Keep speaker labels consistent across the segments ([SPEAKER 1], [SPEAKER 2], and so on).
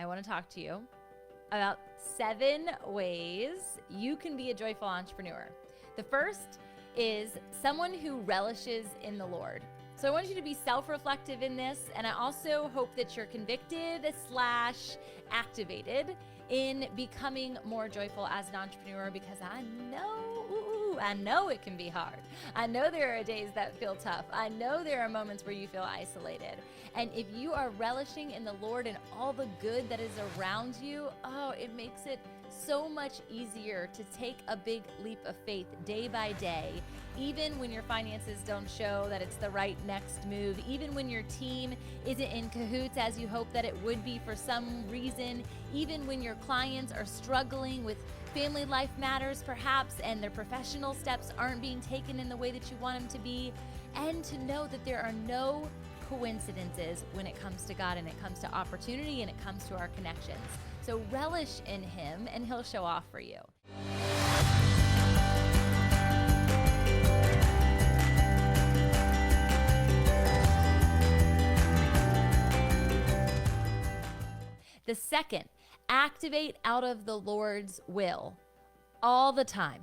[SPEAKER 1] I want to talk to you about 7 ways you can be a joyful entrepreneur. The first is someone who relishes in the Lord. So I want you to be self-reflective in this, and I also hope that you're convicted/activated in becoming more joyful as an entrepreneur, because I know it can be hard. I know there are days that feel tough. I know there are moments where you feel isolated. And if you are relishing in the Lord and all the good that is around you, it makes it so much easier to take a big leap of faith day by day, even when your finances don't show that it's the right next move, even when your team isn't in cahoots as you hope that it would be for some reason, even when your clients are struggling with family life matters perhaps, and their professional steps aren't being taken in the way that you want them to be, and to know that there are no coincidences when it comes to God and it comes to opportunity and it comes to our connections. So relish in Him and He'll show off for you. The second, activate out of the Lord's will. All the time.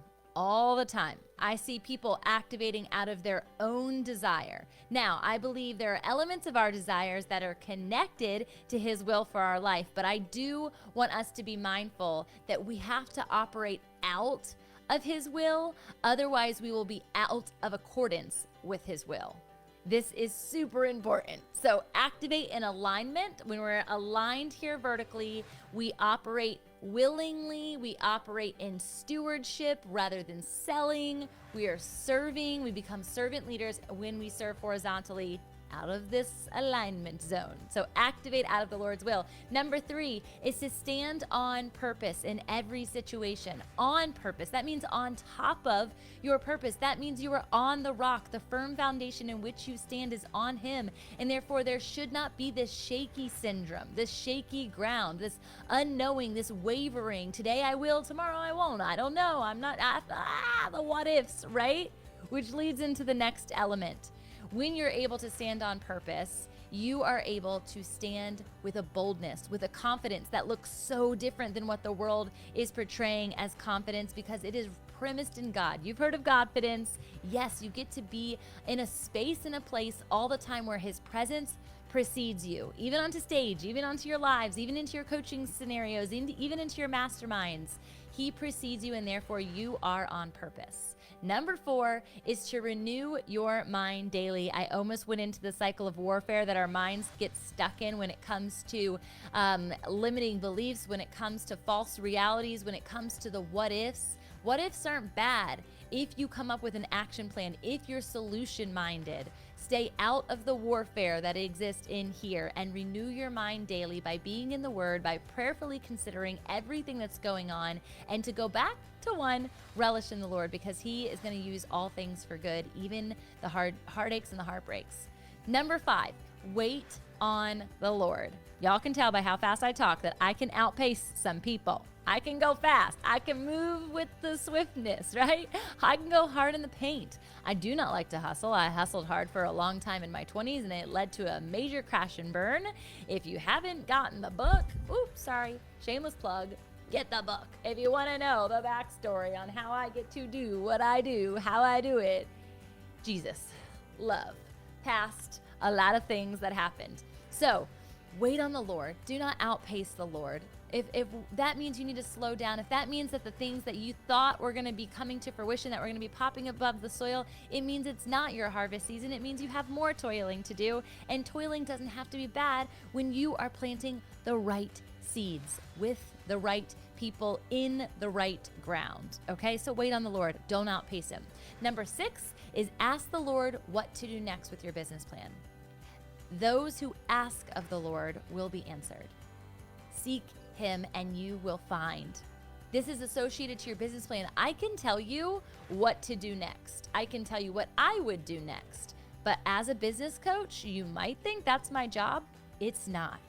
[SPEAKER 1] I see people activating out of their own desire. Now, I believe there are elements of our desires that are connected to His will for our life, but I do want us to be mindful that we have to operate out of His will. Otherwise, we will be out of accordance with His will. This is super important. So activate in alignment. When we're aligned here vertically, we operate willingly. We operate in stewardship rather than selling. We are serving. We become servant leaders when we serve horizontally out of this alignment zone. So activate out of the Lord's will. Number 3 is to stand on purpose in every situation. On purpose. That means on top of your purpose. That means you are on the rock. The firm foundation in which you stand is on Him. And therefore there should not be this shaky syndrome, this shaky ground, this unknowing, this wavering. Today I will, tomorrow I won't. I don't know. I'm not, the what ifs, right? Which leads into the next element. When you're able to stand on purpose, you are able to stand with a boldness, with a confidence that looks so different than what the world is portraying as confidence, because it is premised in God. You've heard of Godfidence. Yes, you get to be in a space and a place all the time where His presence precedes you, even onto stage, even onto your lives, even into your coaching scenarios, even into your masterminds. He precedes you, and therefore you are on purpose. Number 4 is to renew your mind daily. I almost went into the cycle of warfare that our minds get stuck in when it comes to limiting beliefs, when it comes to false realities, when it comes to the what ifs. What ifs aren't bad if you come up with an action plan, if you're solution minded. Stay out of the warfare that exists in here and renew your mind daily by being in the Word, by prayerfully considering everything that's going on, and to go back to 1, relish in the Lord, because He is going to use all things for good, even the heartaches and the heartbreaks. Number 5, wait on the Lord. Y'all can tell by how fast I talk that I can outpace some people. I can go fast. I can move with the swiftness, right? I can go hard in the paint. I do not like to hustle. I hustled hard for a long time in my 20s, and it led to a major crash and burn. If you haven't gotten the book, shameless plug, get the book. If you want to know the backstory on how I get to do what I do, how I do it, Jesus, love, past a lot of things that happened. So wait on the Lord. Do not outpace the Lord. If that means you need to slow down, if that means that the things that you thought were going to be coming to fruition, that were going to be popping above the soil, it means it's not your harvest season. It means you have more toiling to do. And toiling doesn't have to be bad when you are planting the right seeds with the right people in the right ground. Okay, so wait on the Lord. Don't outpace Him. Number 6 is ask the Lord what to do next with your business plan. Those who ask of the Lord will be answered. Seek Him and you will find. This is associated to your business plan. I can tell you what to do next. I can tell you what I would do next. But as a business coach, you might think that's my job. It's not.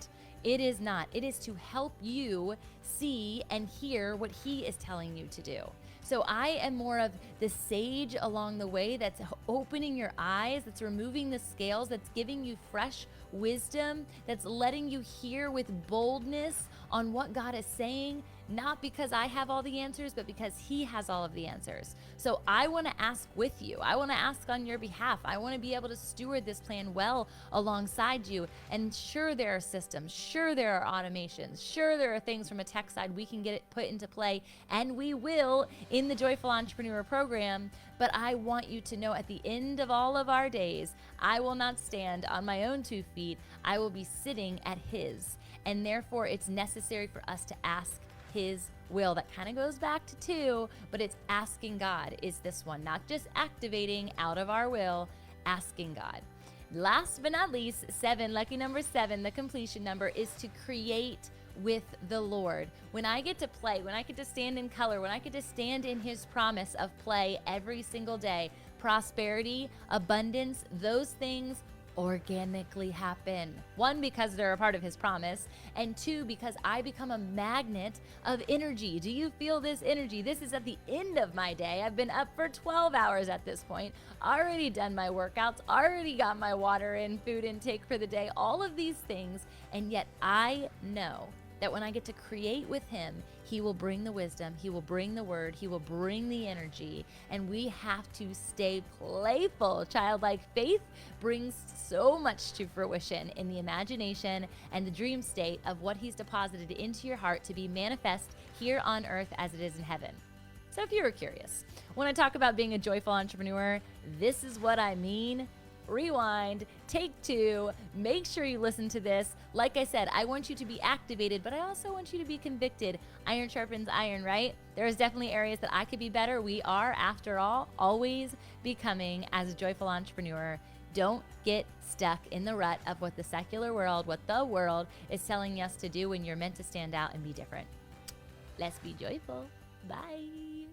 [SPEAKER 1] It is not. It is to help you see and hear what He is telling you to do. So I am more of the sage along the way that's opening your eyes, that's removing the scales, that's giving you fresh wisdom that's letting you hear with boldness on what God is saying, not because I have all the answers, but because He has all of the answers. So I want to ask with you. I want to ask on your behalf. I want to be able to steward this plan well alongside you. And sure, there are systems. Sure, there are automations. Sure, there are things from a tech side we can get it put into play, and we will in the Joyful Entrepreneur program. But I want you to know at the end of all of our days, I will not stand on my own 2 feet. I will be sitting at His. And therefore, it's necessary for us to ask His will. That kind of goes back to 2, but it's asking God is this one, not just activating out of our will, asking God. Last but not least, 7, lucky number 7, the completion number, is to create with the Lord. When I get to play, when I get to stand in color, when I get to stand in His promise of play every single day, prosperity, abundance, those things organically happen. 1, because they're a part of His promise, and 2, because I become a magnet of energy. Do you feel this energy? This is at the end of my day. I've been up for 12 hours at this point, already done my workouts, already got my water and food intake for the day, all of these things, and yet I know that when I get to create with Him, He will bring the wisdom, He will bring the word, He will bring the energy, and we have to stay playful. Childlike faith brings so much to fruition in the imagination and the dream state of what He's deposited into your heart to be manifest here on earth as it is in heaven. So if you were curious, when I talk about being a joyful entrepreneur, this is what I mean. Rewind, take 2, make sure you listen to this. Like I said, I want you to be activated, but I also want you to be convicted. Iron sharpens iron, right? There's definitely areas that I could be better. We are, after all, always becoming as a joyful entrepreneur. Don't get stuck in the rut of what the secular world, what the world is telling us to do when you're meant to stand out and be different. Let's be joyful. Bye.